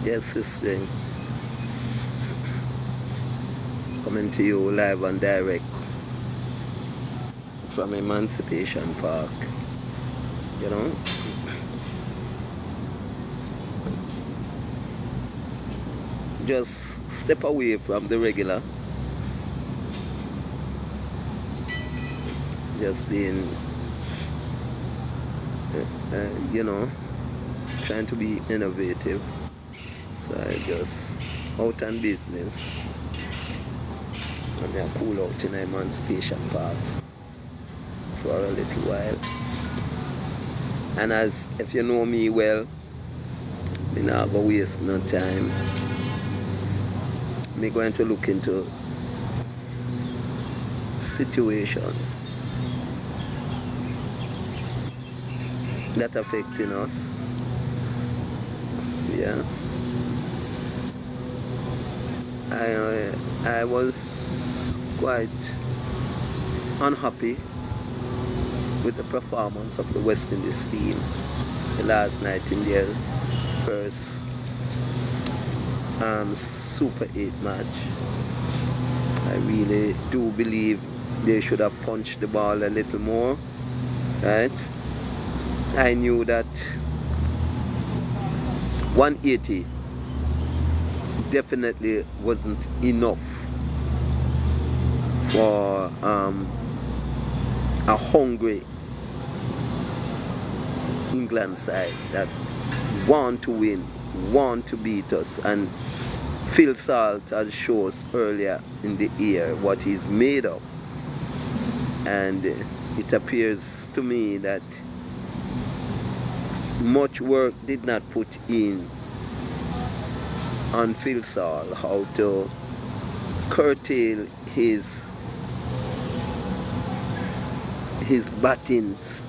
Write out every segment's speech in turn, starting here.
Yes, sister. Coming to you live and direct from Emancipation Park. You know, just step away from the regular. Just being, you know, trying to be innovative. So I just out on business. And I cool out in Emancipation Park for a little while. And as if you know me well, me not gonna waste no time. Me going to look into situations that affecting us. Yeah. I was quite unhappy with the performance of the West Indies team the last night in their first Super 8 match. I really do believe they should have punched the ball a little more, right? I knew that 180 definitely wasn't enough for a hungry England side that want to win, want to beat us. And Phil Salt has shown us earlier in the year what he's made of. And it appears to me that much work did not put in on Phil Salt how to curtail his batting's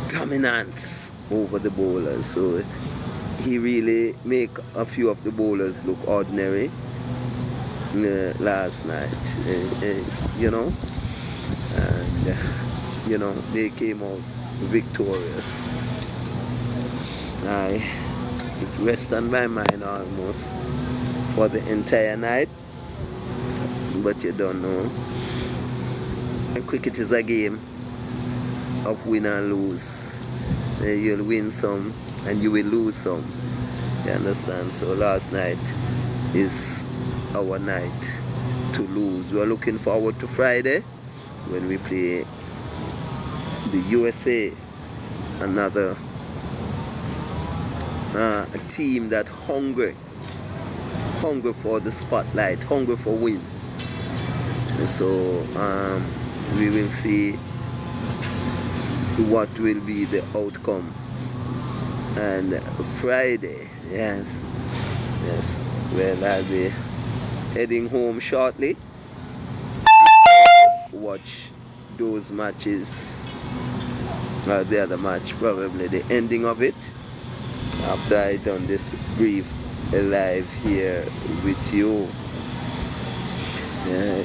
dominance over the bowlers. So he really make a few of the bowlers look ordinary last night, you know, and you know, they came out victorious. I rest on my mind almost for the entire night, but you don't know. And cricket is a game of win and lose. You'll win some and you will lose some. You understand? So last night is our night to lose. We are looking forward to Friday when we play the USA, another a team that hungry for the spotlight, hungry for win. And so we will see what will be the outcome. And Friday, yes, well, I'll be heading home shortly. Watch those matches. The other match, probably the ending of it, after I done this brief live here with you.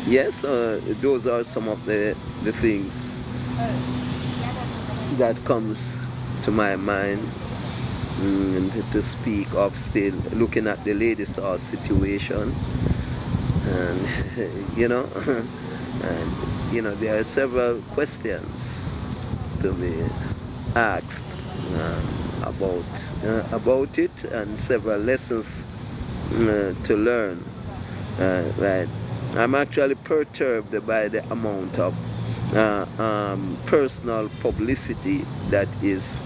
Yes, those are some of the things that comes to my mind to speak of. Still looking at the Lady Sauce situation, and you know, and you know, there are several questions to be asked about it, and several lessons to learn. Right, I'm actually perturbed by the amount of personal publicity that is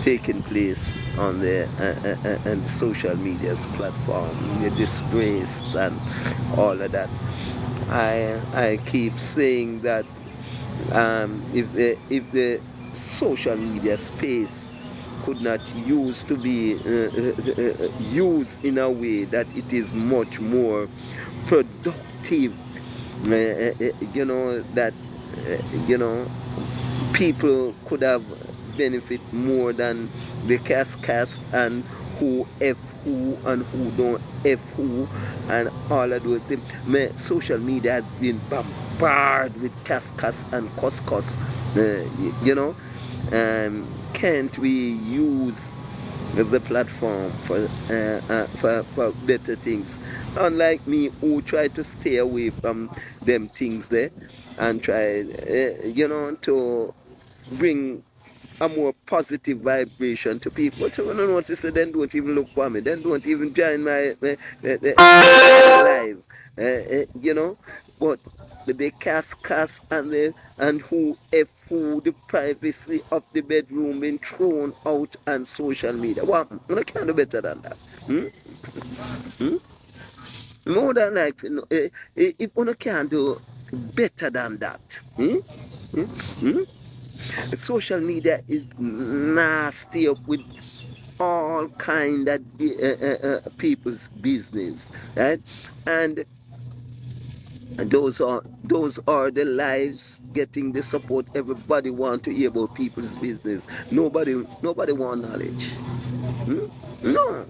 taking place on the and social media's platform, the disgrace and all of that. I keep saying that if the social media space could not used to be used in a way that it is much more productive, you know, that you know, people could have benefit more than the cast and who F who and who don't F who and all of those things. Social media has been bombarded with cast and cuss, you know. Can't we use the platform for better things. Unlike me, who try to stay away from them things there and try, to bring a more positive vibration to people. So when I notice that, then don't even look for me. Then don't even join my live. But they cast and who the privacy of the bedroom been thrown out on social media. Well, I can't do better than that. Hmm? Hmm? More than like, if one can do better than that. Hmm? Hmm? Hmm? Social media is nasty up with all kind of people's business, right? And those are the lives getting the support everybody want to hear about people's business. Nobody want knowledge. Hmm? No.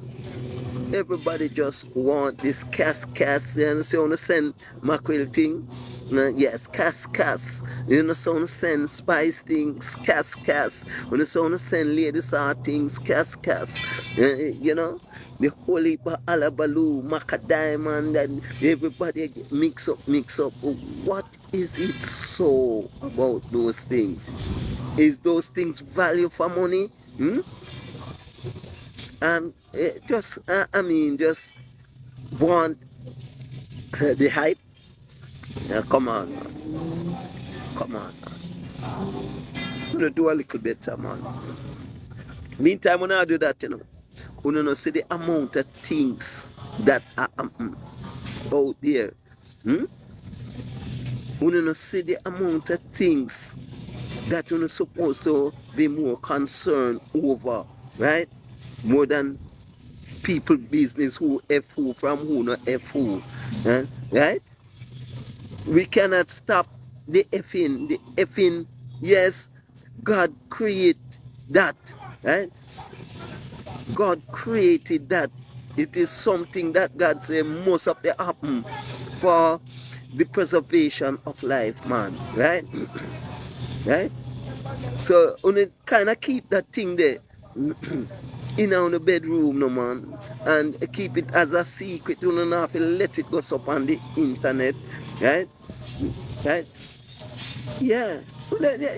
Everybody just want this cast, you know, so on send mackerel thing. Yes, cast. You know, so on send spice things, cast. When you so on send ladies are things, cast. You know, the holy alabalu, maca diamond, and everybody mix up. What is it so about those things? Is those things value for money? Hmm? Just want the hype. Come on, man. Come on, man. I'm gonna do a little better, man. Meantime, when I do that, we don't see the amount of things that are out there. Hmm? We don't see the amount of things that we're supposed to be more concerned over, right? More than people business who F who from who not F who. Right? We cannot stop the effing. The effing, yes, God created that, right? God created that. It is something that God said must have to happen for the preservation of life, man, right? Right? So, we kind of keep that thing there in our bedroom, no man, and keep it as a secret. You don't have to let it go up on the internet, right? Right? Yeah,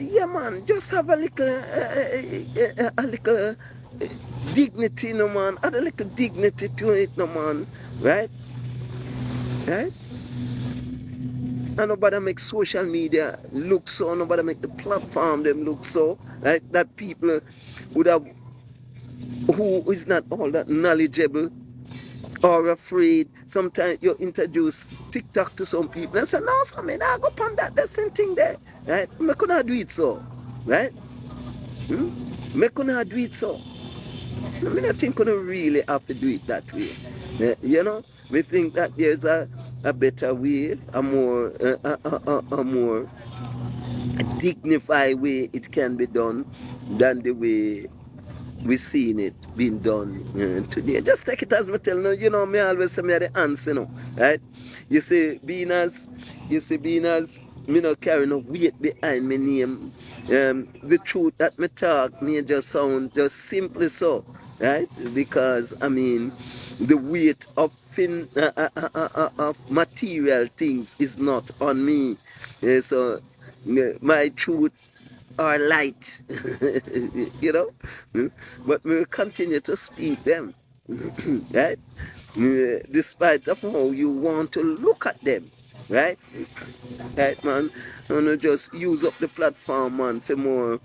yeah, man. Just have a little dignity, no man. Add a little dignity to it, no man. Right, right. And nobody make social media look so. Nobody make the platform them look so. Right, that people would have who is not all that knowledgeable or afraid. Sometimes you introduce TikTok to some people and say, no, so I go upon that. That's same thing there, right? I could not do it so, right? Hmm? Me could not do it so. I mean, I think we don't really have to do it that way. You know, we think that there's a better way, a more dignified way it can be done than the way we seen it being done today. Just take it as me tell me always say me are the answer, right? You see, being as me not carry no weight behind my name. The truth that me talk me just sound just simply so, right? Because I mean, the weight of of material things is not on me. So my truth are light, you know. But we will continue to speak them, right? Despite of how you want to look at them, right? Right, man. And just use up the platform, man, for more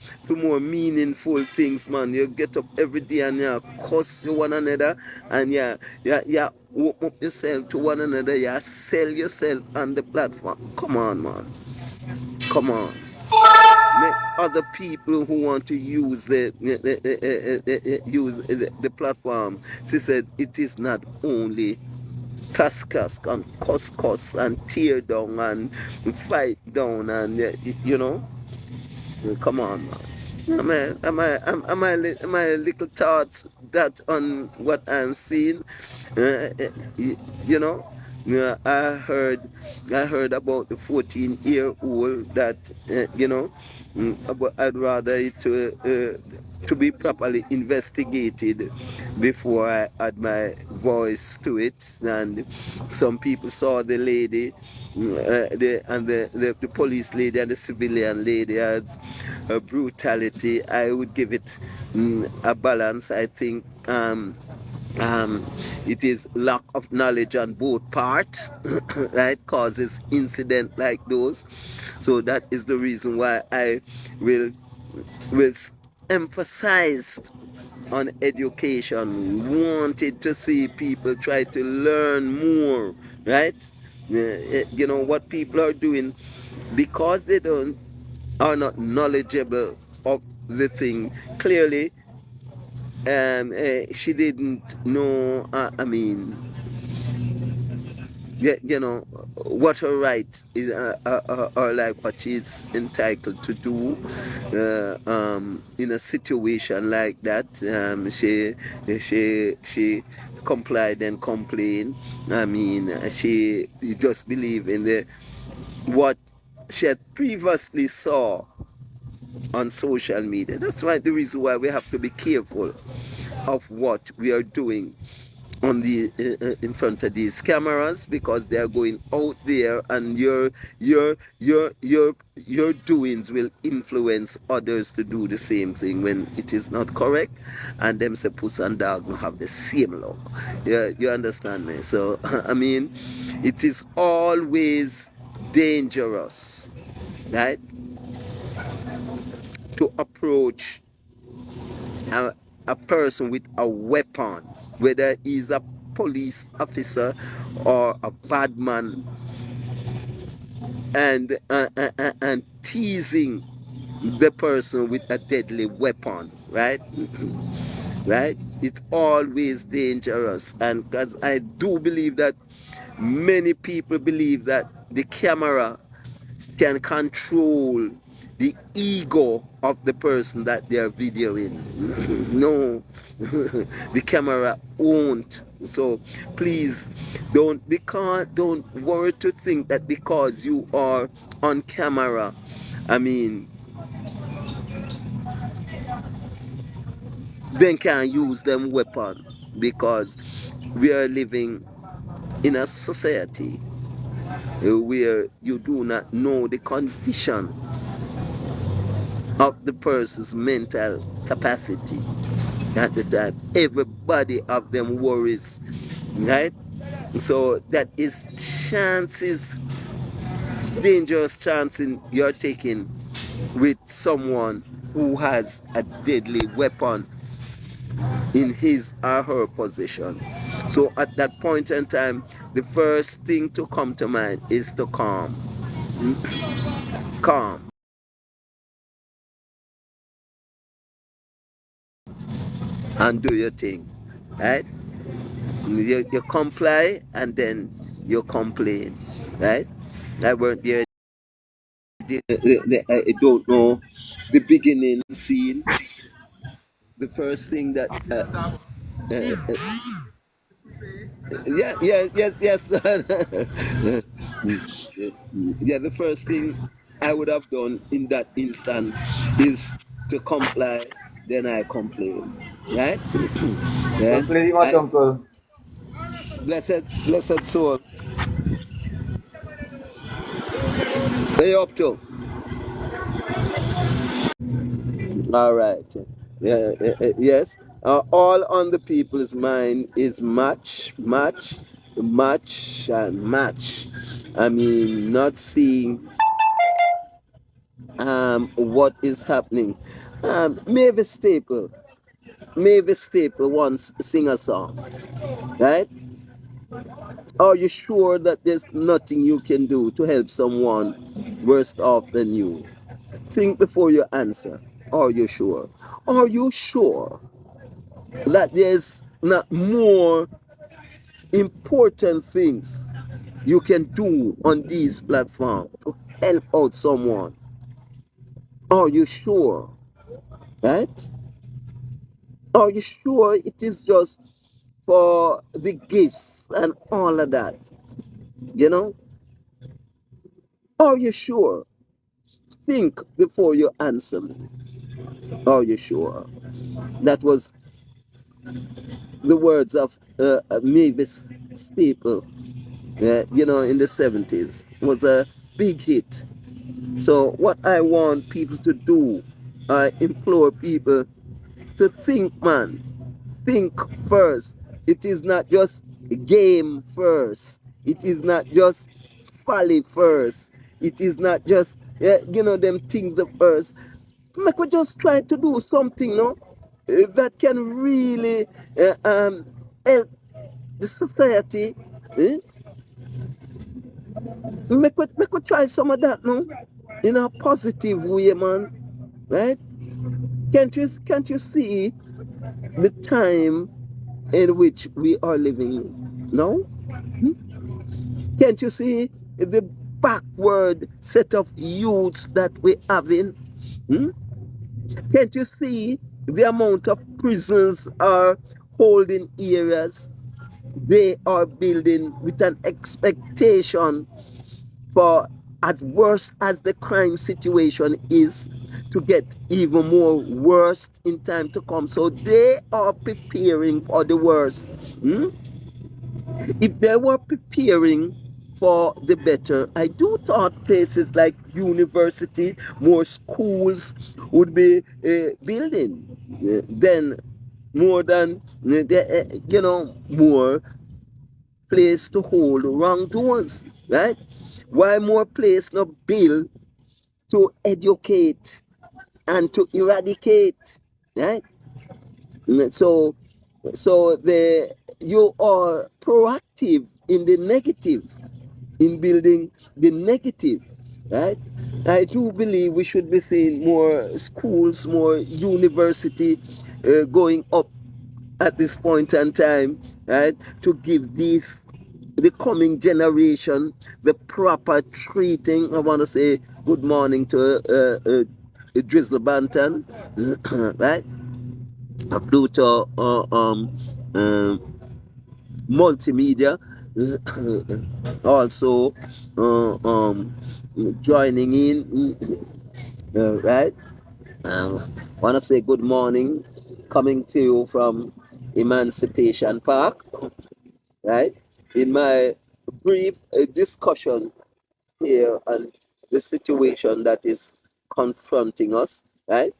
meaningful things, man. You get up every day and you cuss one another, and you open up yourself to one another. You sell yourself on the platform. Come on, man. Come on. Make other people who want to use the platform. She said it is not only cuss and tear down and fight down and you know. Come on, man. Am I little thoughts that on what I'm seeing, you know? Yeah, I heard about the 14-year-old that but I'd rather it to be properly investigated before I add my voice to it. And some people saw the lady, the police lady and the civilian lady as brutality. I would give it a balance. I think. Um, it is lack of knowledge on both parts, right, causes incident like those. So that is the reason why I will will emphasize on education. Wanted to see people try to learn more, right? What people are doing because they don't are not knowledgeable of the thing. Clearly, she didn't know. I mean, yeah, what her right is, or like what she's entitled to do in a situation like that. She complied and complained. I mean, she just believe in the what she had previously saw on social media. That's why the reason why we have to be careful of what we are doing on the in front of these cameras, because they are going out there, and your doings will influence others to do the same thing when it is not correct, and them say puss and dog will have the same luck. Yeah, you understand me? So I mean, it is always dangerous, right, to approach a person with a weapon, whether he's a police officer or a bad man, and teasing the person with a deadly weapon, right? Right? It's always dangerous, and because I do believe that many people believe that the camera can control the ego of the person that they are videoing. No, the camera won't. So please don't worry to think that because you are on camera, I mean, then can use them weapon, because we are living in a society where you do not know the condition of the person's mental capacity at the time. Everybody of them worries, right? So that is chances, dangerous chances you're taking with someone who has a deadly weapon in his or her possession. So at that point in time, the first thing to come to mind is to calm, and do your thing, right? You comply and then you complain, right? I weren't there. I don't know the beginning scene. The first thing that yeah, yeah, yes, yes. Yeah, the first thing I would have done in that instant is to comply, then I complain, right? Yeah, Completely much, I uncle. blessed soul. What you up to? All right. Yeah, yes. All on the people's mind is match, match, match, and match. I mean, not seeing what is happening. Mavis Staple once sing a song, right? Are you sure that there's nothing you can do to help someone worse off than you? Think before you answer. Are you sure? Are you sure that there's not more important things you can do on these platforms to help out someone? Are you sure? Right? Are you sure it is just for the gifts and all of that? You know, are you sure? Think before you answer me. Are you sure? That was the words of Mavis Staple, in the 70s. Was a big hit. So, what I want people to do, I implore people to think, man. Think first. It is not just game first. It is not just folly first. It is not just, them things the first. Make we just try to do something, no? That can really help the society. Eh? Make we try some of that, no? In a positive way, man. Right? Can't you see the time in which we are living now? Hmm? Can't you see the backward set of youths that we have in? Hmm? Can't you see the amount of prisons are holding areas they are building with an expectation for, as worse as the crime situation is, to get even more worse in time to come. So they are preparing for the worst. Hmm? If they were preparing for the better, I do thought places like university, more schools would be building. Then more than more place to hold wrongdoers, right? Why more place not build to educate and to eradicate, right? So, you are proactive in the negative, in building the negative, right? I do believe we should be seeing more schools, more university going up at this point in time, right? To give the coming generation the proper treating. I want to say good morning to Drizzle Banton, right? Pluto Multimedia, also joining in, right? Want to say good morning, coming to you from Emancipation Park, right? In my brief discussion here on the situation that is confronting us, right?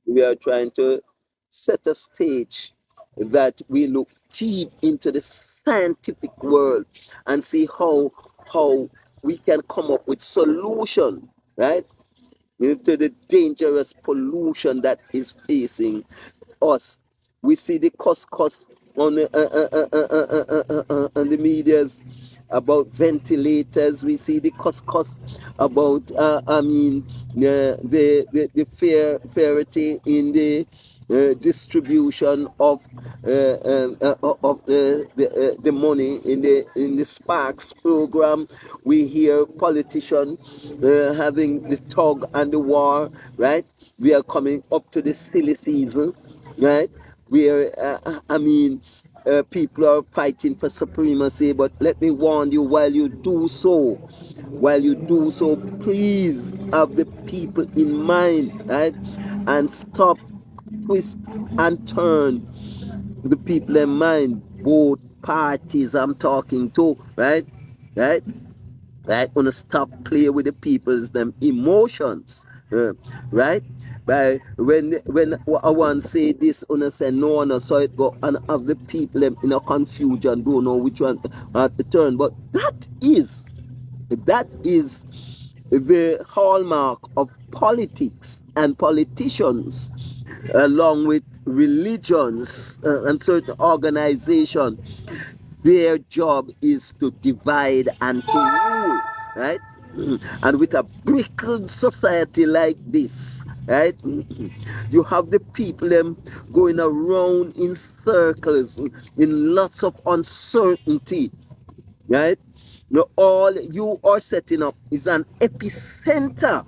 We are trying to set a stage that we look deep into the scientific world and see how we can come up with solution, right? To the dangerous pollution that is facing us. We see the cost on on the medias about ventilators. We see the cost about the fairity in the distribution of the money in the Sparks program. We hear politicians having the tug and the war, right? We are coming up to the silly season, right? Where people are fighting for supremacy. But let me warn you, while you do so, please have the people in mind, right? And stop, twist, and turn the people in mind. Both parties I'm talking to, right? Right? Right? Wanna stop play with the people's them emotions, right? By when I want say this, wanna say no, no, so it go and have the people them in a confusion, don't know which one to turn. But that is the hallmark of politics and politicians, along with religions and certain organizations. Their job is to divide and to rule, right? And with a brittle society like this, right? You have the people going around in circles, in lots of uncertainty, right? Now, all you are setting up is an epicenter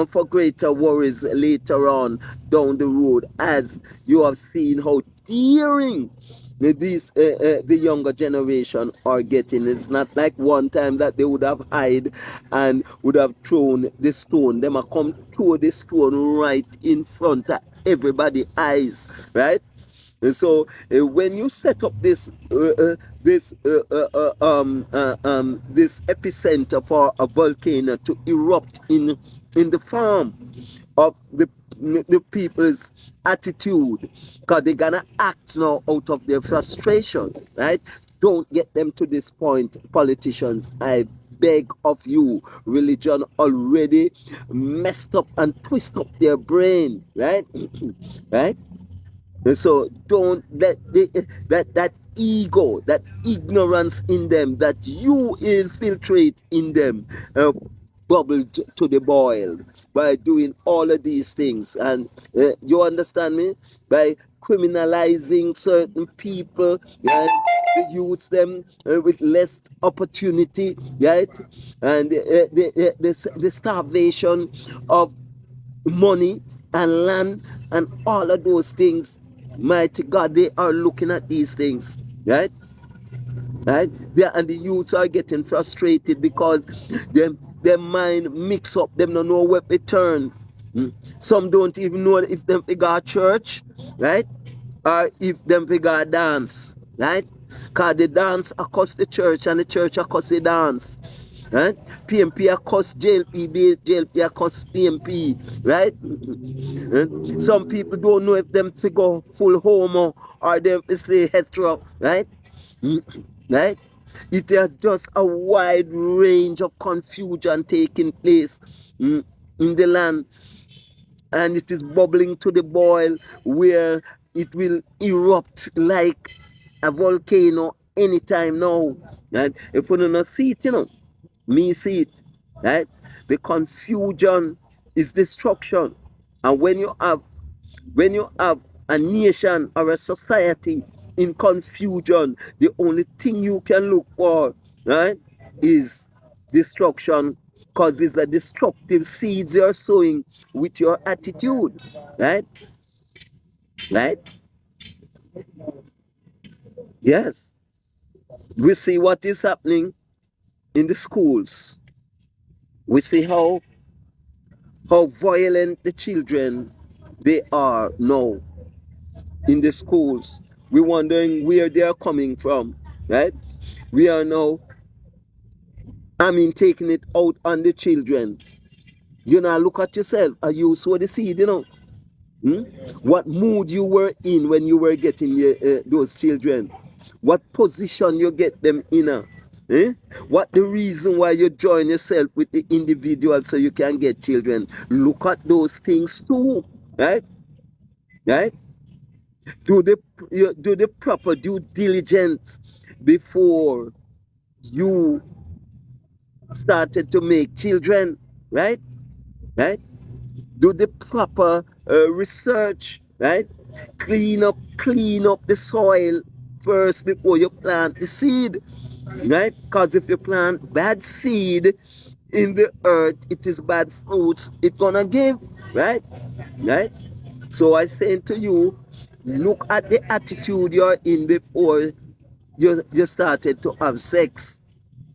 for greater worries later on down the road, as you have seen how daring the younger generation are getting. It's not like one time that they would have hide and would have thrown the stone. Them a come throw the stone right in front of everybody eyes, right? And so when you set up this epicenter for a volcano to erupt in the farm of the people's attitude, because they're gonna act now out of their frustration, right? Don't get them to this point, politicians. I beg of you. Religion already messed up and twist up their brain, right? Right? And so don't let that ego, that ignorance in them, that you infiltrate in them, bubble to the boil by doing all of these things. And you understand me? By criminalizing certain people, and the youths them with less opportunity, right? And the starvation of money and land and all of those things. Mighty God, they are looking at these things, right? Right? And the youths are getting frustrated because their mind mix up. Them don't know where they turn. Some don't even know if them figure church, right? Or if them figure dance, right? Because the dance across the church and the church across the dance. Right? PMP across JLP, JLP across PMP, right? Some people don't know if them figure full homo or them say hetero, right? Right? It has just a wide range of confusion taking place in the land, and it is bubbling to the boil where it will erupt like a volcano anytime now. Right? If you don't see it, me see it, right? The confusion is destruction, and when you have a nation or a society in confusion, the only thing you can look for, right, is destruction, because it's the destructive seeds you're sowing with your attitude, right? Right? Yes. We see what is happening in the schools. We see how violent the children they are now in the schools. We're wondering where they are coming from, right? We are now, taking it out on the children. Look at yourself. Are you sow the seed? Hmm? What mood you were in when you were getting those children? What position you get them in? Eh? What the reason why you join yourself with the individual so you can get children? Look at those things too, right? Right? Do the proper due diligence before you started to make children, right? Right? Do the proper research, right? Clean up the soil first before you plant the seed, right? Because if you plant bad seed in the earth, it is bad fruits it's gonna give, right? Right? So I say to you, look at the attitude you're in before you started to have sex,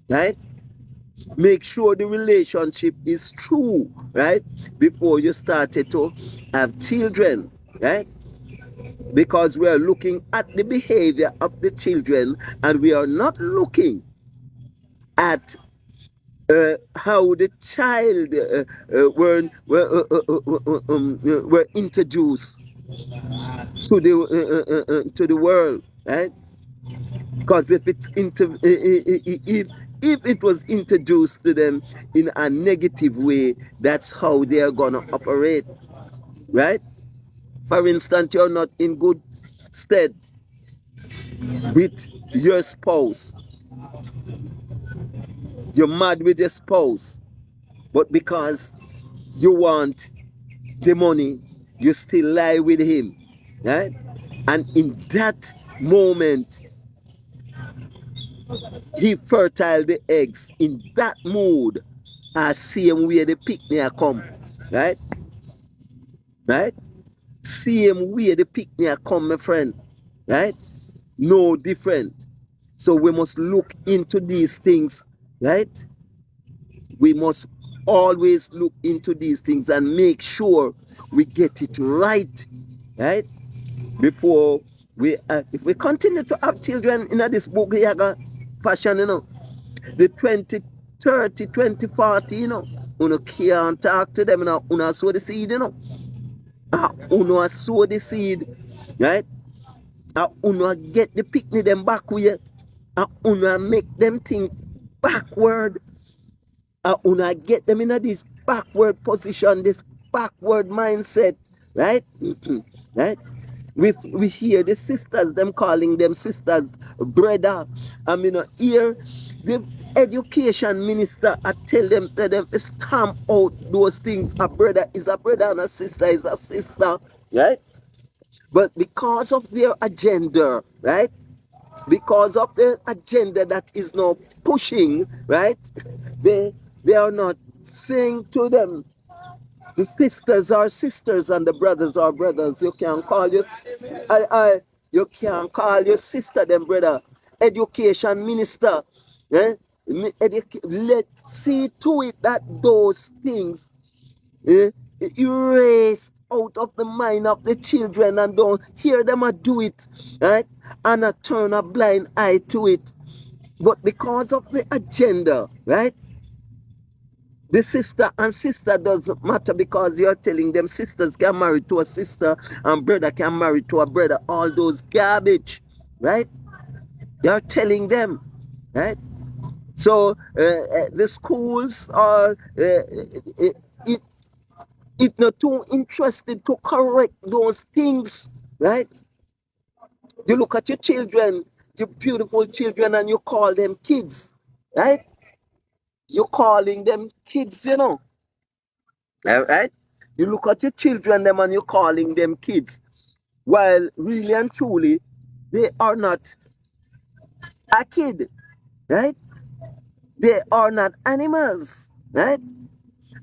right? Make sure the relationship is true, right? Before you started to have children, right? Because we are looking at the behavior of the children and we are not looking at how the child were introduced to the world, right? Because if it was introduced to them in a negative way, that's how they are gonna operate, right? For instance, you're not in good stead with your spouse. You're mad with your spouse, but because you want the money, you still lie with him, right? And in that moment, he fertile the eggs. In that mood, I see him where the picnic come, right? Right? See him where the picnic come, my friend, right? no different. So we must look into these things, right? We must always look into these things and make sure we get it right, right? Before we, if we continue to have children in this book, fashion, the 2030, 2040, you can't talk to them, you sow the seed, you sow the seed, right? You get the picnic them back with you, you make them think backward, you get them in this backward position, this backward mindset, right? Right? We hear the sisters, them calling them sisters, brother. I mean, here the education minister, I tell them stamp out those things. A brother is a brother and a sister is a sister, right? But because of their agenda, right? Because of the agenda that is now pushing, right? They are not saying to them, the sisters are sisters and the brothers are brothers. You can call your you can call your sister them brother. Education minister. Eh? Let see to it that those things erased out of the mind of the children and don't hear them do it, right? And turn a blind eye to it. But because of the agenda, right? The sister and sister doesn't matter because you're telling them sisters can marry to a sister and brother can marry to a brother. All those garbage, right? You're telling them, right? So the schools are it not too interested to correct those things, right? You look at your children, your beautiful children, and you call them kids, right? You're calling them kids, all right? You look at your children them and you're calling them kids. While really and truly, they are not a kid, right? They are not animals, right?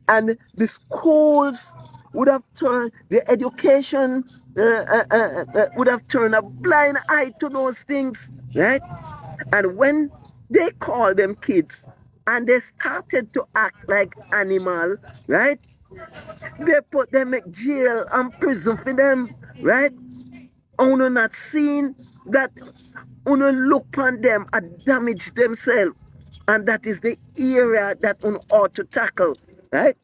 And the schools would have turned, the education would have turned a blind eye to those things, right? And when they call them kids and they started to act like animal, right? They put them in jail and prison for them, right? Uno not seen that uno look on them and damage themselves. And that is the area that uno ought to tackle, right?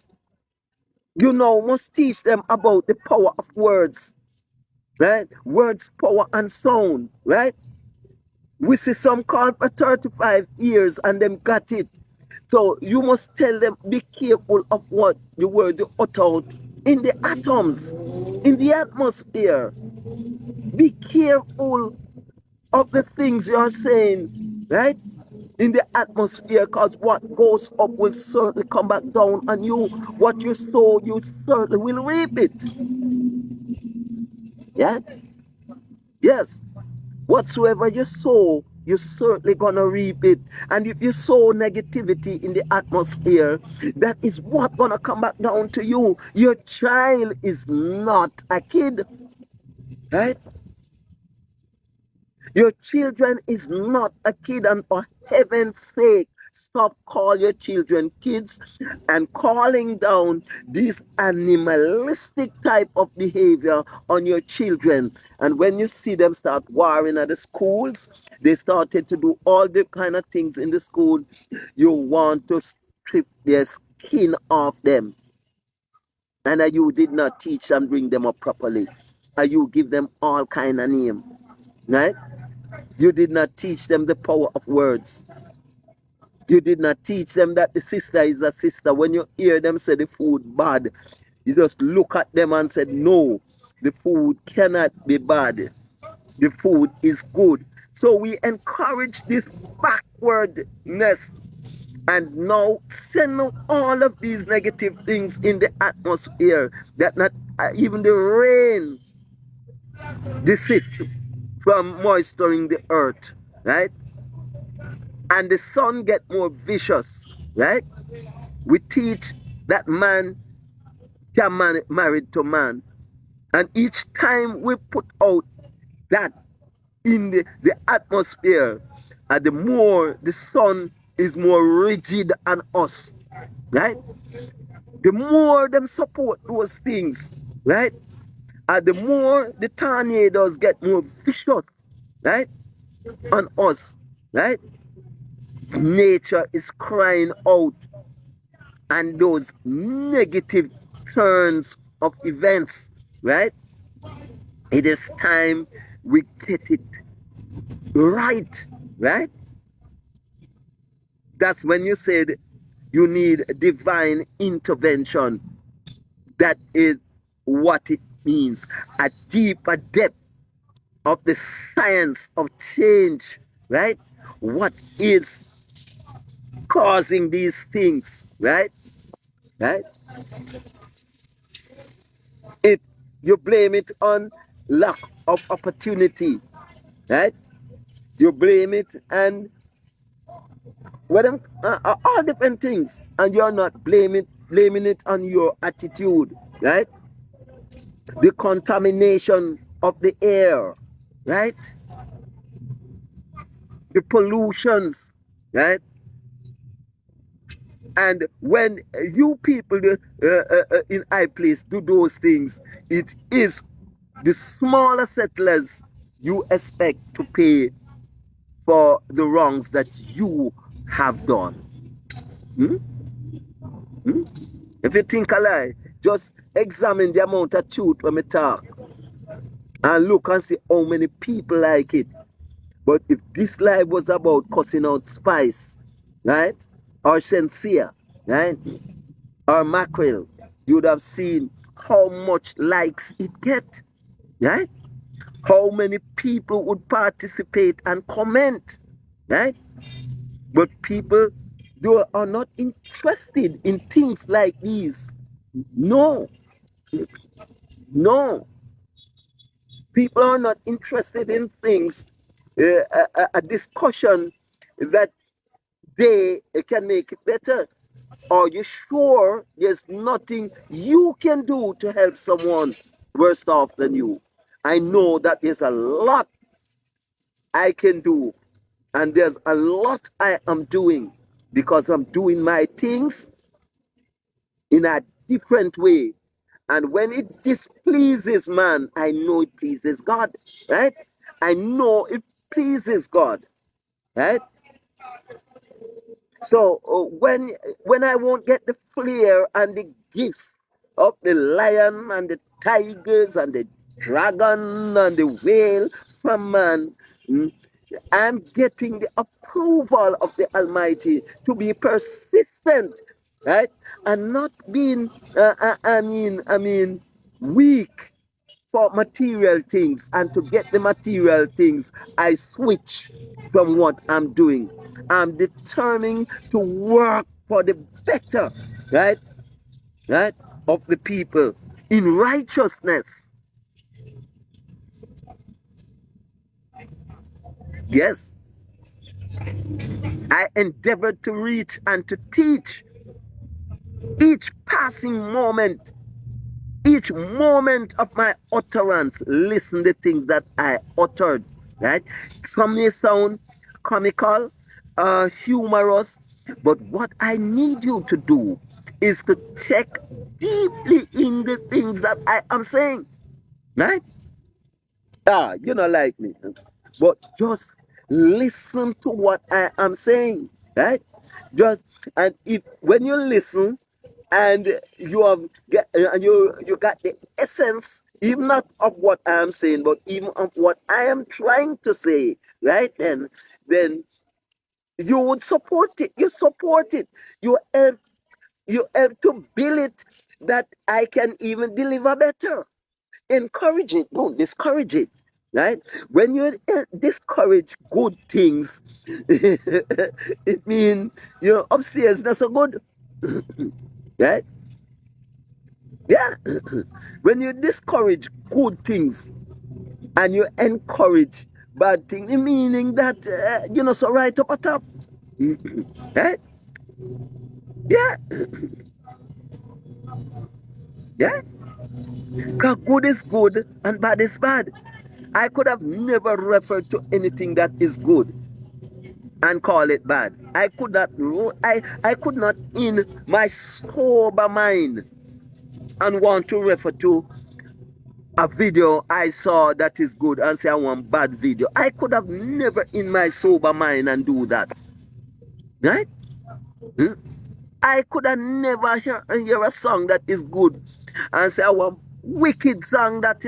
You must teach them about the power of words, right? Words, power, and sound, right? We see some called for 35 years and them got it. So you must tell them, be careful of what the words you utter out in the atoms, in the atmosphere. Be careful of the things you are saying, right? In the atmosphere, because what goes up will certainly come back down on you. What you sow, you certainly will reap it. Yeah? Yes. Whatsoever you sow, you're certainly gonna reap it. And if you sow negativity in the atmosphere, that is what gonna come back down to you. Your child is not a kid, right? Your children is not a kid, and for heaven's sake, stop calling your children kids and calling down this animalistic type of behavior on your children. And when you see them start warring at the schools, they started to do all the kind of things in the school. You want to strip their skin off them. And you did not teach and bring them up properly. And you give them all kind of name, right? You did not teach them the power of words. You did not teach them that the sister is a sister. When you hear them say the food bad, you just look at them and say, no, the food cannot be bad. The food is good. So we encourage this backwardness and now send out all of these negative things in the atmosphere that not even the rain desist from moisturing the earth, right? And the sun get more vicious, right? We teach that man can married to man. And each time we put out that, in the atmosphere, and the more the sun is more rigid on us, right? The more them support those things, right? And the more the tornadoes get more vicious, right, on us, right? Nature is crying out, and those negative turns of events, right? It is time we get it right, right? That's when you said you need divine intervention. That is what it means. A deeper depth of the science of change, right? What is causing these things, right? Right? It You blame it on lack of opportunity, right? You blame it and all different things, and you're not blaming it on your attitude, right? The contamination of the air, right? The pollutions, right? And when you people in high place do those things, it is the smaller settlers you expect to pay for the wrongs that you have done. Hmm? Hmm? If you think a lie, just examine the amount of truth when we talk and look and see how many people like it. But if this life was about cussing out Spice, right, or Sincere, right, or Mackerel, you'd have seen how much likes it get, right? How many people would participate and comment, right? But people, they are not interested in things like these. No, no. People are not interested in things, a discussion that they can make it better. Are you sure there's nothing you can do to help someone worse off than you? I know that there's a lot I can do, and there's a lot I am doing because I'm doing my things in a different way. And when it displeases man, I know it pleases God, right? I know it pleases God, right? So when I won't get the flair and the gifts of the lion and the tigers and the dragon and the whale from man, I'm getting the approval of the Almighty to be persistent, right? And not being, weak for material things. And to get the material things, I switch from what I'm doing. I'm determined to work for the better, right? Right? Of the people in righteousness. Yes. I endeavor to reach and to teach each passing moment, each moment of my utterance. Listen the things that I uttered, right? Some may sound comical, humorous, but what I need you to do is to check deeply in the things that I am saying, right? You don't like me, but just listen to what I am saying, right? Just and if when you listen and you have get and you got the essence, even not of what I am saying, but even of what I am trying to say, right? Then you would support it. You support it. You help to build it that I can even deliver better. Encourage it, don't discourage it, right? When you discourage good things, it means you're upstairs not so good, right? Yeah. When you discourage good things and you encourage bad things, meaning that you're not so right up at top, right? Yeah, yeah. Because good is good and bad is bad. I could have never referred to anything that is good and call it bad. I could not, I could not in my sober mind and want to refer to a video I saw that is good and say I want bad video. I could have never in my sober mind and do that. Right? Hmm? I could have never hear a song that is good and say I want wicked song that,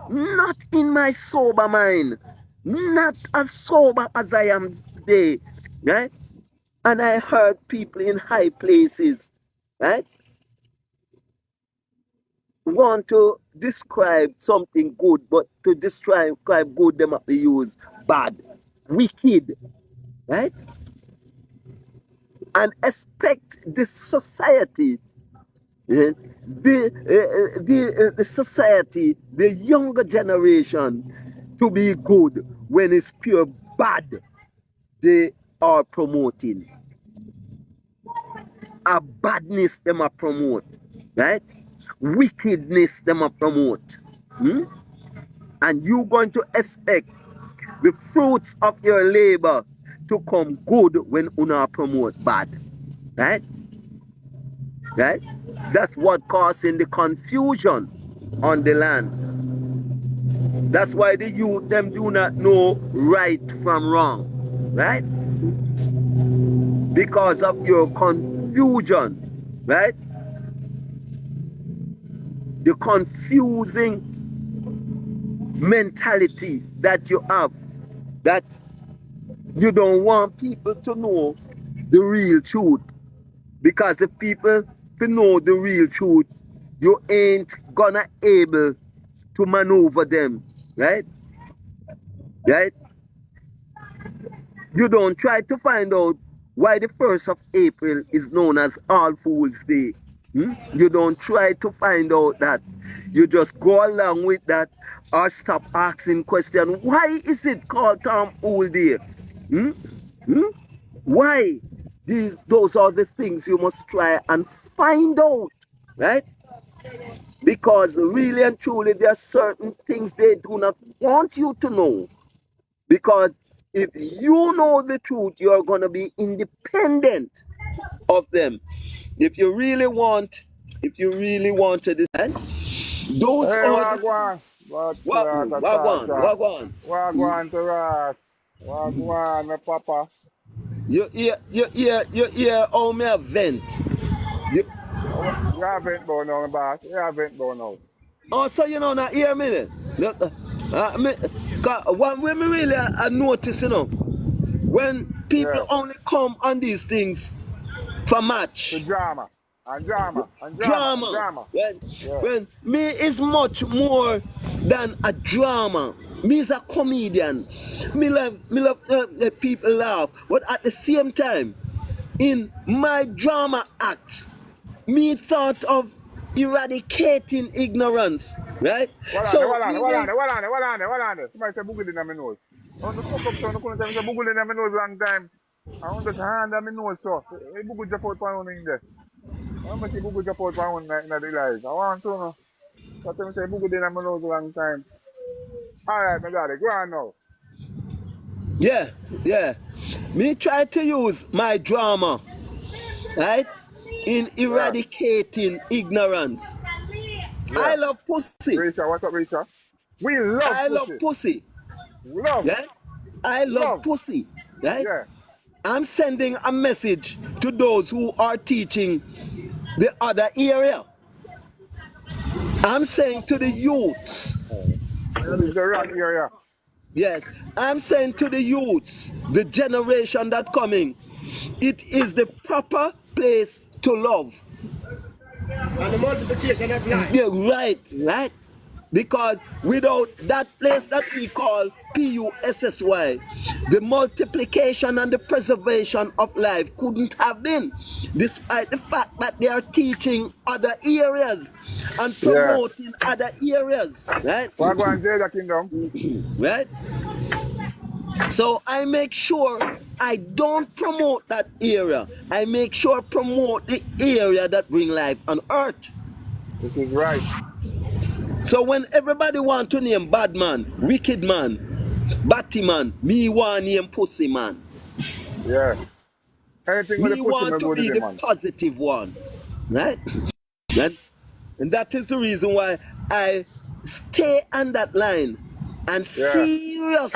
not in my sober mind. Not as sober as I am today. Right? And I heard people in high places, right, want to describe something good, but to describe good, them have to use bad, wicked, right? And expect this society, the society, the younger generation to be good when it's pure bad they are promoting. A badness them a promote, right? Wickedness them a promote. And you going to expect the fruits of your labor to come good when una promote bad, right? Right? That's what causing the confusion on the land. That's why the youth them do not know right from wrong, right? Because of your confusion, right? The confusing mentality that you have, that you don't want people to know the real truth. Because if people to know the real truth, you ain't gonna able to maneuver them, right? Right? You don't try to find out why the 1st of April is known as All Fools Day. You don't try to find out that. You just go along with that or stop asking questions. Why is it called Tom Fool Day? Why? Those are the things you must try and find out, right? Because really and truly there are certain things they do not want you to know. Because if you know the truth, you're going to be independent of them. If you really want to decide, those are Wagwan. Wagwan. Wagwan to Ras. Wagwan, my papa. You hear how me a vent. You haven't born now, boss. You haven't born now. Oh, so you know not hear me then? What we really notice, when people only come on these things for match. The drama. And drama. Drama. When me is much more than a drama. Me is a comedian. Me love people laugh. But at the same time, in my drama act, me thought of eradicating ignorance, right? What on there? Somebody say Boogle in my nose. I want to fuck up, so I couldn't say Boogle in my nose long time. I want to hand on my nose, so. Hey, Boogle just out for one in there. I want to see Boogle just out for one in the life. I want to know. So I say Boogle in my nose long time. Alright, my daddy, go on now. Yeah. Me try to use my drama, right? In eradicating ignorance. Yeah. I love pussy. Risha, what's up, Risha? We love pussy. I love pussy. Love. Yeah? I love pussy. Right? Yeah. I'm sending a message to those who are teaching the other area. I'm saying to the youths. The right area. Yes. I'm saying to the youths, the generation that coming, it is the proper place to love. And the multiplication of life. Yeah, right. Because without that place that we call PUSSY, the multiplication and the preservation of life couldn't have been, despite the fact that they are teaching other areas and promoting other areas, right? Right? So I make sure I don't promote that area. I make sure I promote the area that bring life on earth. This is right. So when everybody want to name bad man, wicked man, batty man, me want name pussy man. Yeah. Anything with the Me pussy, want me to go to be the the man. positive one. Right? And that is the reason why I stay on that line and Yeah. serious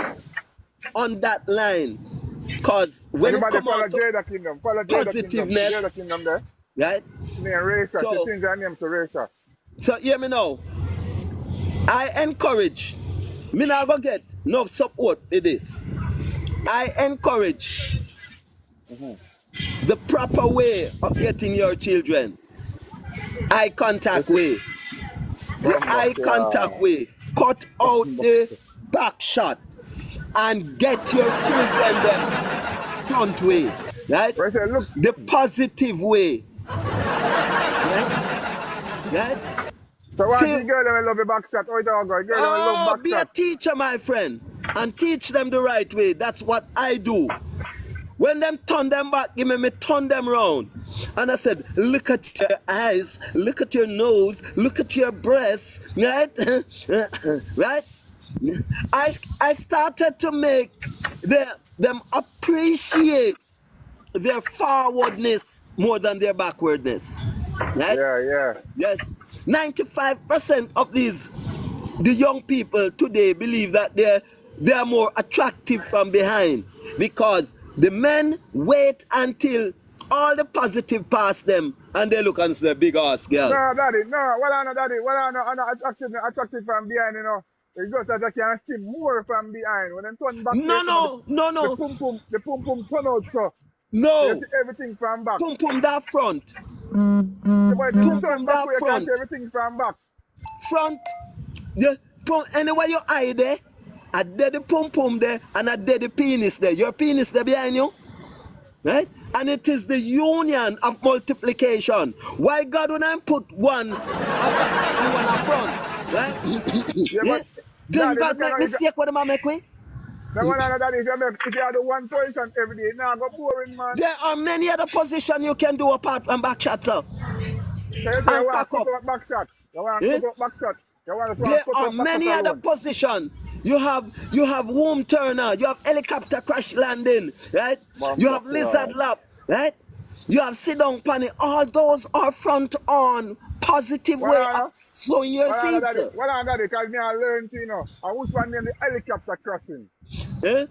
on that line. Because when it Everybody come follow out to Jada Kingdom. Follow Jada Kingdom. positiveness, Jada Kingdom there. right? Name Racer. She So, change her name to Racer. so hear me now. I encourage, me not go get no support with this. I encourage the proper way of getting your children. Eye contact way. The eye contact way. Cut out the back shot and get your children the front way. Right? Right, say, look. The positive way. Right? Right? So why See- the girl them love the back shot? How it all go? Girl them love Oh, back be a shot. teacher, my friend, and teach them the right way. That's what I do. When them turn them back, give me turn them round. And I said, look at your eyes, look at your nose, look at your breasts, right? Right? I started to make them appreciate their forwardness more than their backwardness. Right? Yeah, yeah. Yes. 95% of the young people today believe that they're more attractive from behind because the men wait until all the positive pass them and they look and say, big ass girl. No, daddy, no. Well, I know, daddy. Well, I know, attractive from behind, you know. It's just that I can see more from behind. When they turn back, No. the pum pum turn out, so. No. You see everything from back. Pum pum that front. But if you Pum turn pum back, that you can front. see everything from back. Front. The pum, anywhere you eye there, I did the pum pum there and I did the penis there. Your penis there behind you. Right? And it is the union of multiplication. Why God when I put one up and one up front? Right? Yeah, Yeah? but Didn't daddy, God look at make mistake when I make way? the one and that is if you have the one position every day, now go boring, man. There are many other positions you can do apart from back shot, sir. So you say you want cock to up. cook up back shot. You want Eh? to cook up back shot. You want to There cook are up back many shot other alone. positions. You have womb turner, you have helicopter crash landing, right? Bomb You have drop, lizard yeah. lap, right? You have sit down panny. All those are front on positive way Well, of sowing your Well, seeds. daddy, because me I learned, you know. I was one name the helicopter crossing. Eh?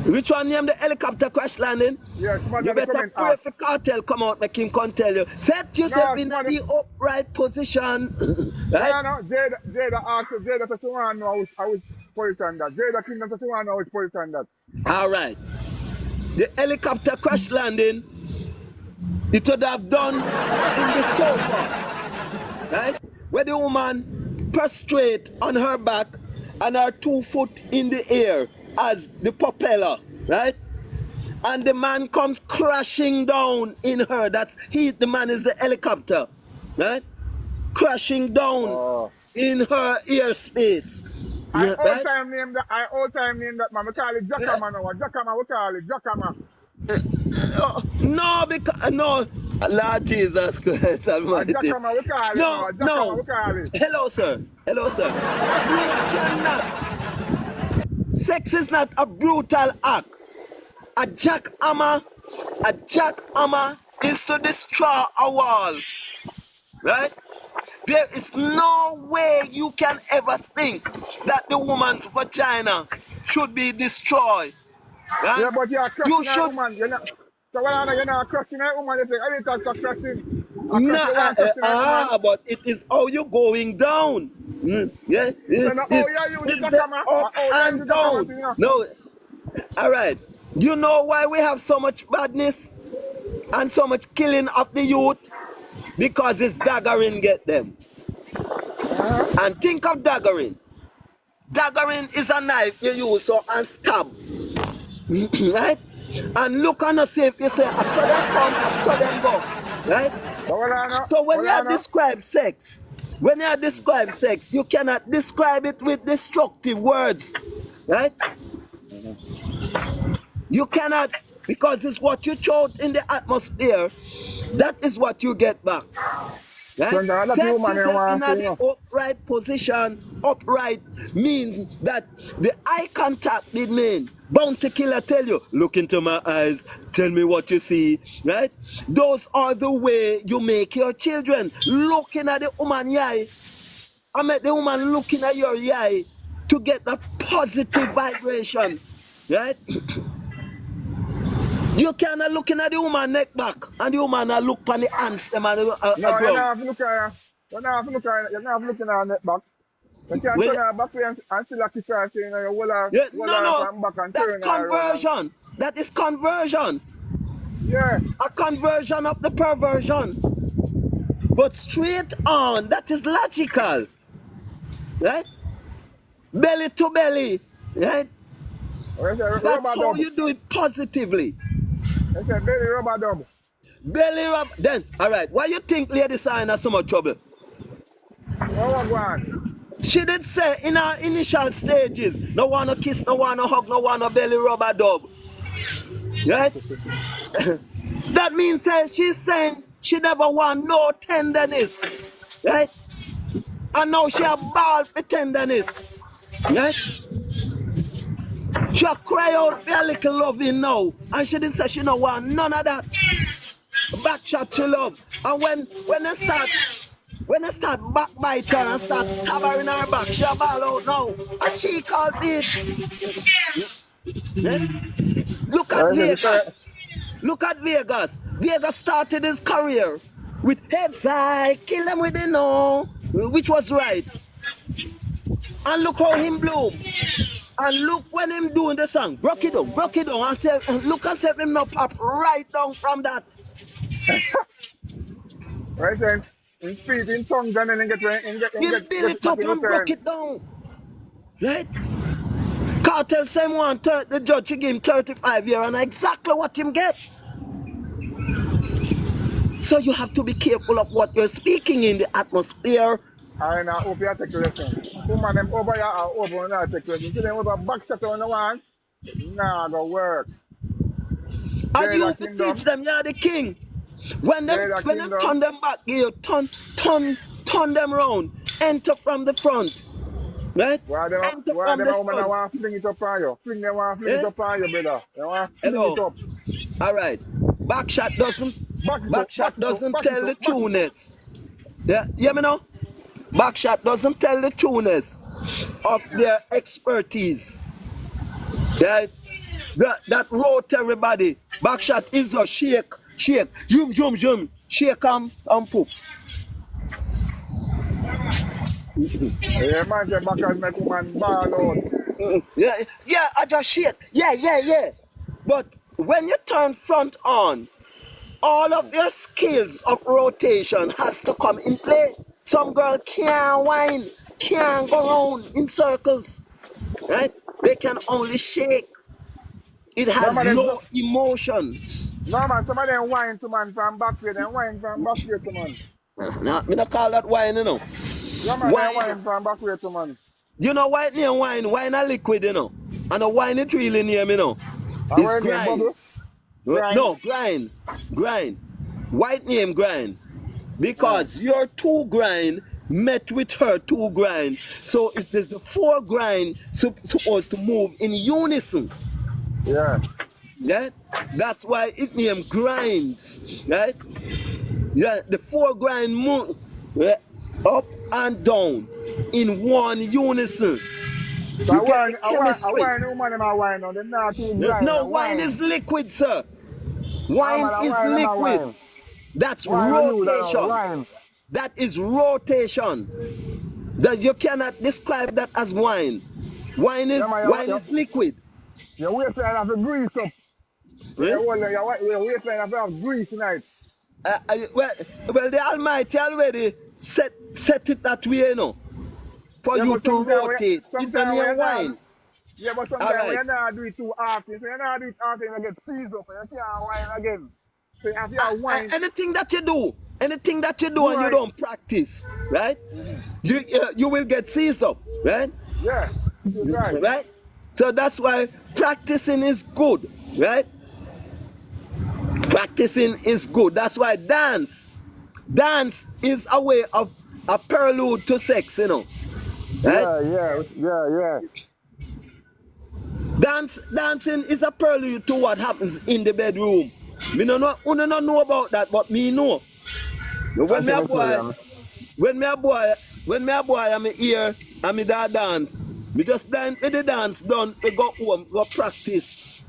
Which one name the helicopter crash landing? Yeah, somebody You in the better comment pray asked. for cartel come out, make him come tell you. Set yourself No, in somebody- the upright position. Right? No, Jada asked, Jada said, I know I was position that. Jada Kingdom said, I know I was position that. All right. The helicopter crash landing, it would have done in the sofa, right? Where the woman prostrate on her back and her 2 foot in the air as the propeller, right? And the man comes crashing down in her. The man is the helicopter, right? Crashing down Oh. in her airspace. I Yeah, all right? time name that man. We call it Jacama now. Jacama, we call it Jacama. No, because no, Lord Jesus Christ Almighty. Jacama, we call it No, now. Jacama, we call it. Hello, sir. Hello, sir. You cannot. Sex is not a brutal act. A jackhammer is to destroy a wall. Right? There is no way you can ever think that the woman's vagina should be destroyed. Right? Yeah, but you're crushing You a should. woman. You're not. So you're not crushing a woman. You say, I didn't talk crushing. But it is how you going down. Yeah, So now, it you is use the Jacama? up You and use down. Jacama, you know? No, all right. You know why we have so much badness and so much killing of the youth? Because it's daggering get them. And think of daggering. Daggering is a knife you use so and stab. Right? And look on us if you say, I saw them come, I saw them go. Right? So when you describe sex, you cannot describe it with destructive words. Right? You cannot, because it's what you throw in the atmosphere, that is what you get back. Right? So that's the Set woman you yourself want in to, you the know. upright position. Upright means that the eye contact it mean. Bounty killer tell you, look into my eyes, tell me what you see. Right? Those are the way you make your children. Looking at the woman eye. I make the woman looking at your eye to get that positive vibration. Right? You cannot looking at the woman neck back and the woman look on the hands them and No, you don't ground. have to look at her. You don't have to look at her. You don't have to look at her neck back. You can't Well, turn her back way and still kiss her saying, you hold yeah, her no, from back and that's turn her around. conversion. That is conversion. Yeah. A conversion of the perversion. But straight on, that is logical. Right? Belly to belly. Right? That's a That's rubber how dub. you do it positively. That's a belly rubber dub. Belly rub. Then, all right. Why you think Lady Sign has so much trouble? What go on? She did say in her initial stages, no want to kiss, no want to hug, no want to belly rubber dub. Right? That means she's saying she never want no tenderness. Right? And now she a ball for tenderness. Right? She a cry out for a little loving now. And she didn't say she don't want none of that. Back shot she love. And when they start backbite her and start stab her in her back, she a ball out now. And she called it. Yeah? Look at Vegas. Look at Vegas. Vegas started his career with heads high, kill them with the no, which was right. And look how him bloom. And look when him doing the song. Broke it down, and say, look and say him now pop right down from that. Right then, in speed, in tongues, and then he get Build it up and broke it down. Right? Cartel same one, the judge he give him 35 years and exactly what him get. So you have to be careful of what you're speaking in the atmosphere. And I hope you take a lesson. Woman, them over here are over and I take a lesson. See them over back shot on the ones, nah, go work. And you have to teach them you're the king. When them turn them back, you turn them round. Enter from the front. Right? Why them woman want to fling it up on you? Fling them want to fling it up on you, brother. They want to fling it up. Alright. Backshot doesn't tell the trueness. Yeah, you hear me now? Backshot doesn't tell the trueness of their expertise. That wrote everybody. Backshot is a shake, zoom, shake and poop. Yeah, man, say back and make woman ball out. Yeah, I just shake. Yeah. But when you turn front on, all of your skills of rotation has to come in play. Some girl can't whine, can't go around in circles, right? They can only shake. It has no emotions. No man, some of them whine to man from back way, them whine from back way to man. Nah, me not call that whine, you know. Yeah man, they whine from back way to man. You know why it near wine? Wine a liquid, you know. And the wine it really near me, you know. It's grind. No, grind. White name grind. Because your two grind met with her two grind. So it is the four grind supposed to move in unison. Yeah. Right? That's why it named grinds. Right? Yeah, the four grind move up and down in one unison. So you get the chemistry. No, wine is liquid, sir. Wine is liquid. That's rotation. That is rotation. That you cannot describe that as wine. Wine is liquid. Your waistline have to grease up. Your waistline have to have grease tonight. Well, the Almighty already set it that way, you know, for you to rotate. Even your wine. Yeah, but sometimes you not do it too often. So you not do it often, you get seized up and you can't wine again. So you have to wine. Anything that you do and you don't practice, right? You will get seized up, right? Yeah, right. Right? So that's why practicing is good, right? Practicing is good. That's why dance Dance is a way of a prelude to sex, you know. Right? Yeah. Dancing is a prelude to what happens in the bedroom. Me no know, you don't know about that, but me know. When me a boy, when me a boy, I'm here and me da dance. Me just dance with the dance done, we go home, go practice.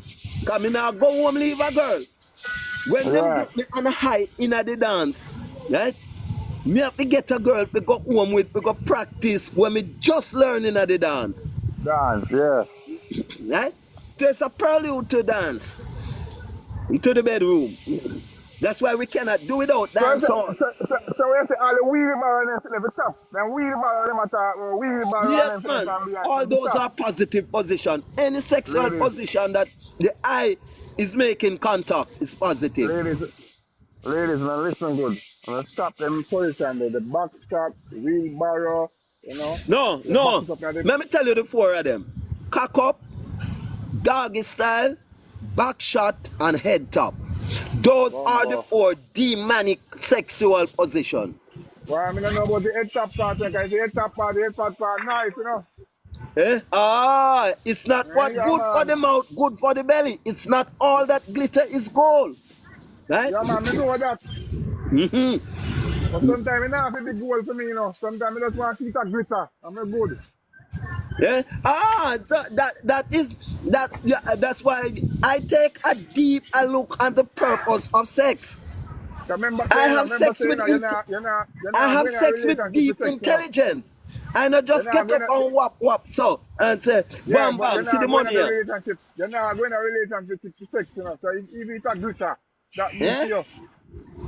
Cause me now go home leave a girl. When them Right. get me on a high in the dance, right? Me have to get a girl we go home with, we go practice when me just learning the dance. Dance, yeah. Right? There's a prelude to dance into the bedroom. That's why we cannot do without So, dance so, on. so we say all the wheelbarrow and them never stop. Then wheelbarrow them attack, wheelbarrow Yes, and them man. from behind All them those stop. are positive position. Any sexual Ladies, position that the eye is making contact is positive. ladies, man, listen good. I'm gonna stop them position there. The back stop, the wheelbarrow, you know. No, The back no. is up now. Let me tell you the four of them. Cock up, doggy style, back shot, and head top. Those are the four demonic sexual position. Well, I mean, I know about the head top part, because the head top part, the head part nice, you know. Eh? Ah, it's not what Yeah, good for man. the mouth, good for the belly. It's not all that glitter is gold. Right? Yeah, man, I know that. Mm-hmm. But sometimes it not a big goal for me, you know. Sometimes I just want to see that glitter. I'm not good. Yeah. Ah, that's why I take a deep look at the purpose of sex. Remember I saying, have sex with you're not going to a sex with relationship deep with sex, you know. intelligence. I not You're just not get going up to, and whap so and say yeah, bam but you're bam see the not going money to a here. relationship. You're not going to a relationship with sex, you know. So if it's a glitter, that means to Yeah? you.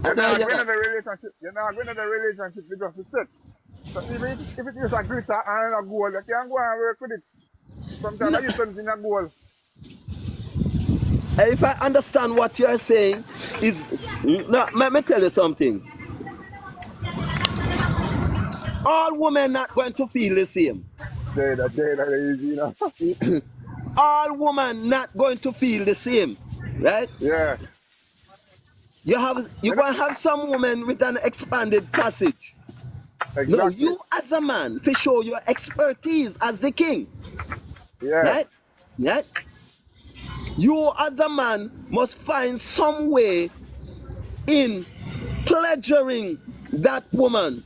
You're And now not you going know. to the relationship. You're not going to the relationship because of sex. So even if it is a glitter and a goal, you can go and work with it. Sometimes I use something a goal. If I understand what you're saying, is no, let me tell you something. All women not going to feel the same. That easy, you know. All women not going to feel the same, right? Yeah. You're You know, going to have some women with an expanded passage. No, exactly. you as a man to show your expertise as the king, Yeah. right? Right? You as a man must find some way in pleasuring that woman,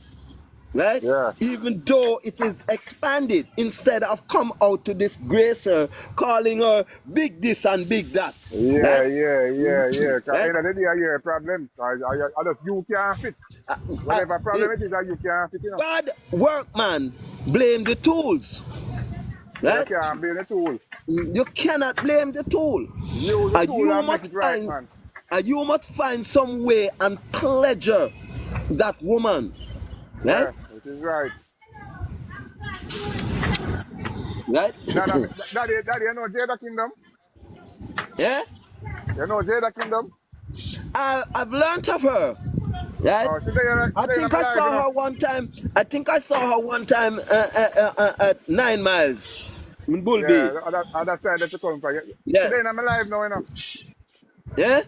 right? Yeah. Even though it is expanded, instead of come out to disgrace her, calling her big this and big that, right? Yeah. Because Right? end of the day, I hear a problem. I just, you can't fit. Uh, Whatever it, problem it is, you can't fit, you know. bad workman blame the tools, You right? can't be the tool. You cannot blame the tool. Use the tool You and make must it right, find, man. you must find some way and pleasure that woman, right? Yeah, it is right. Right? Daddy, you know Jada Kingdom? Yeah? You know Jada Kingdom? I've learned of her, right? Oh, I today in think my I life, you saw know. her one time. At 9 Miles in Bull Bay. Yeah, other side that you come from. Yeah. Today in my life now, you know. Yeah?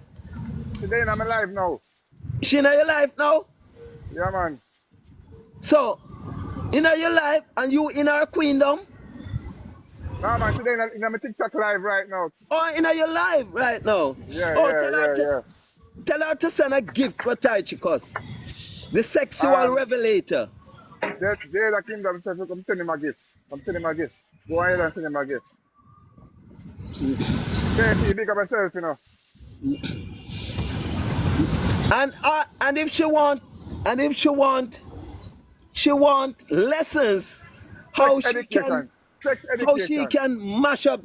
Today in my life now. She in your life now? Yeah, man. So, in your life and you in her queendom? No, man, today in my TikTok live right now. Or in your life right now? Yeah, Oh, yeah, yeah, yeah. tell her to send a gift for Tai Chicos. The sexual Um, revelator. Jada Kingdom says, I'm sending him a gift. I'm sending him a gift. Go ahead and send him a gift. JP, big up yourself, you know. And if she want lessons how Sex education. Sex she education. can mash up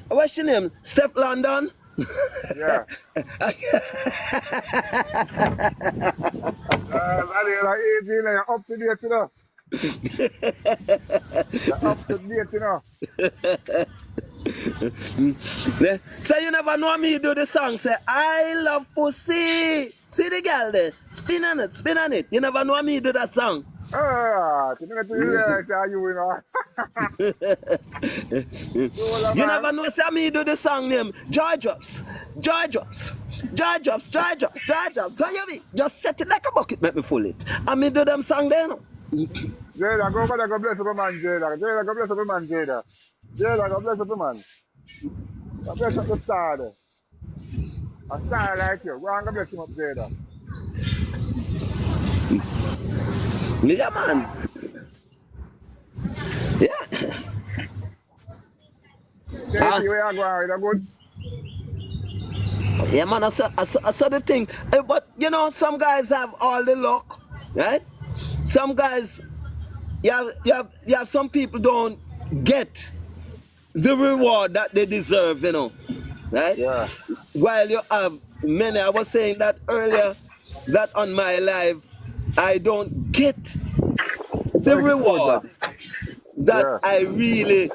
what's your name? Steph London? Yeah. Like, you're up to date, you know. You're up to date, you know. So you never know me do the song say I love pussy. See the girl there, spin on it. You never know me do that song. Ah, you know, you know. man. never know, say me do the song name Joy Drops. Joy Drops. Joy Drops, Joy Drops, Joy Drops. So you mean? Just set it like a bucket, make me full it. And me do them song there, no? Jada, go over there, go bless up a man, Jada. Jada, go bless up a man, Jada. Jada, go bless up a man. Go bless up the star there. A star like you. Go on, go bless him up, Jada. Yeah, man. Yeah. JT, where you going? You good? Yeah, man, I saw the thing. But, you know, some guys have all the luck, right? Some guys, you have some people don't get the reward that they deserve, you know, right? Yeah. While you have many, I was saying that earlier, that on my life, I don't get the reward that Yeah. I really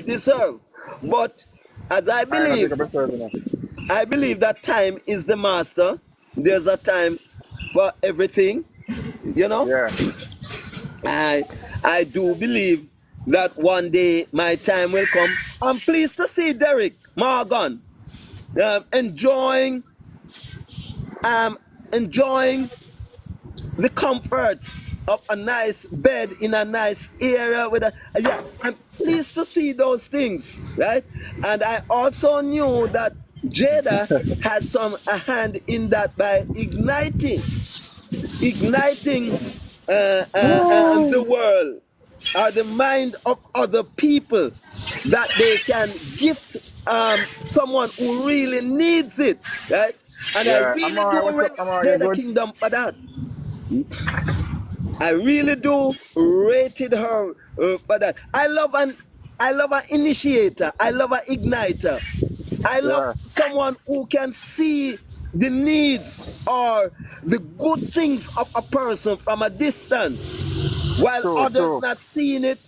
deserve. But as I I ain't gonna believe, take up a serving now. I believe that time is the master. There's a time for everything, you know. Yeah. I do believe that one day my time will come. I'm pleased to see Derek Morgan enjoying the comfort of a nice bed in a nice area with a yeah. I'm pleased to see those things, right? And I also knew that Jada has a hand in that by igniting the world or the mind of other people that they can gift someone who really needs it, right? And I Yeah. really Amar, do what's rate up, Amar? You Jada good? Kingdom for that. I really do rated her for that. I love an initiator. I love an igniter. I love Yeah. someone who can see the needs or the good things of a person from a distance, while True, others true. not seeing it.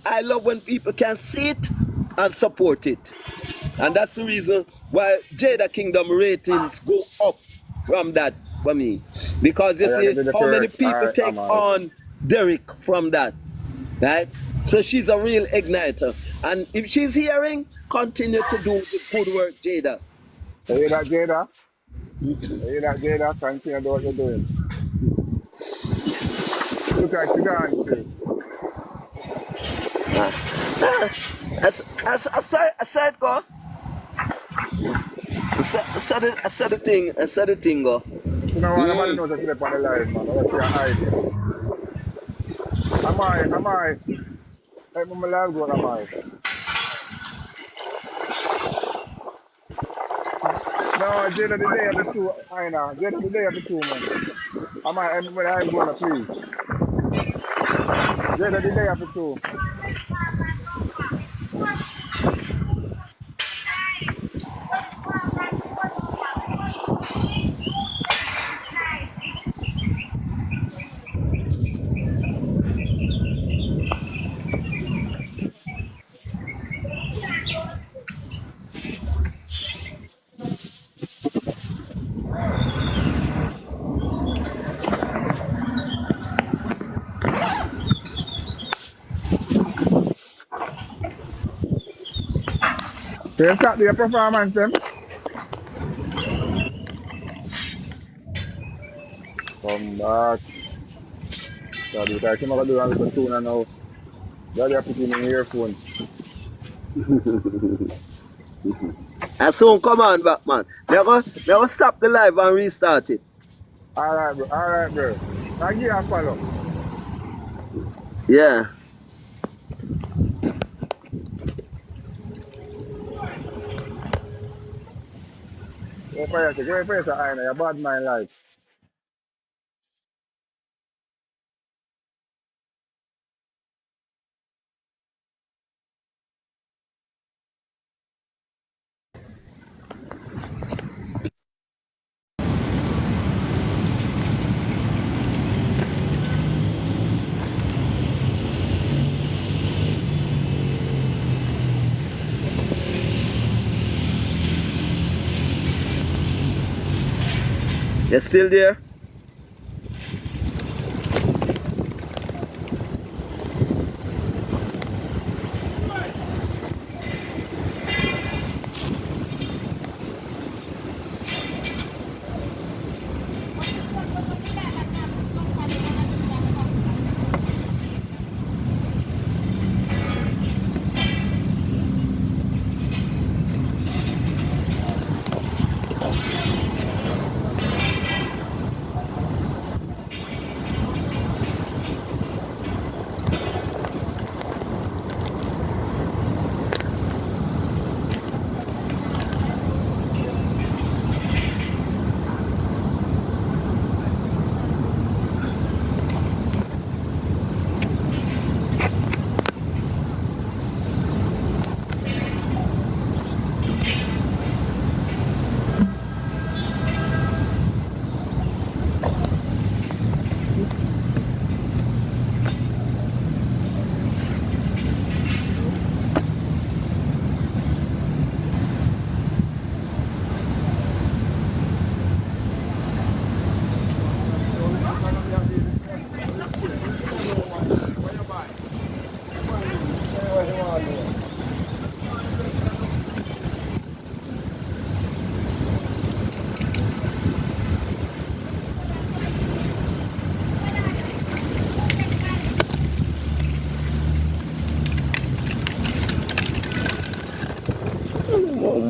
I love when people can see it and support it. And that's the reason why Jada Kingdom ratings go up from that for me. Because you I see gotta do the how many first. people Alright, take Amar. on Derek from that, right? So she's a real igniter. And if she's hearing, continue to do the good work, Jada. You hear that, Jada? You hear that, Jada? Continue to do what you're doing. Look like you gone too. As I said, go. I said the thing, go. You know what? Nobody knows that you're on the live, man. That's your hiding. Am I? Hey, my live go, am I? No, Jada, the day of the two, I know. Jada, the day of the two, man. Am I? I'm going to please. Jada, the day of the two. So you start your performance, them? Come back. So the guys, I'm going to do a little tune now. Daddy, have to put in the earphone. And soon come on back, man. Never stop the live and restart it. Alright, bro. Alright, bro. Now give you a follow. Yeah. Go for yourself, Aina. You're bad mind life. You still there?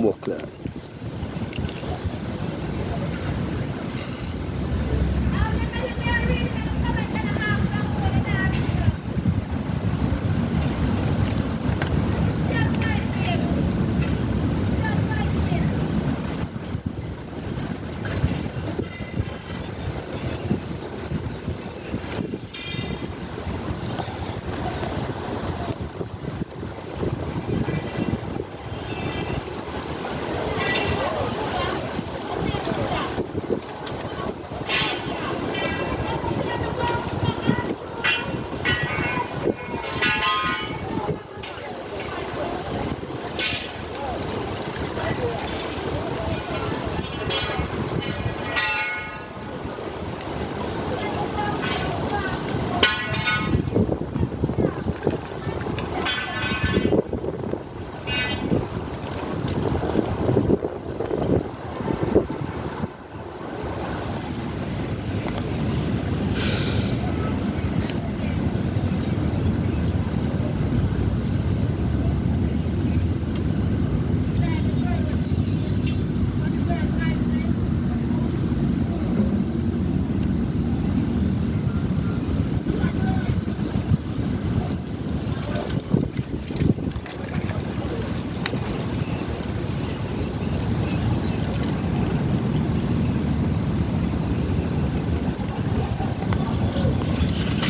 Buckler.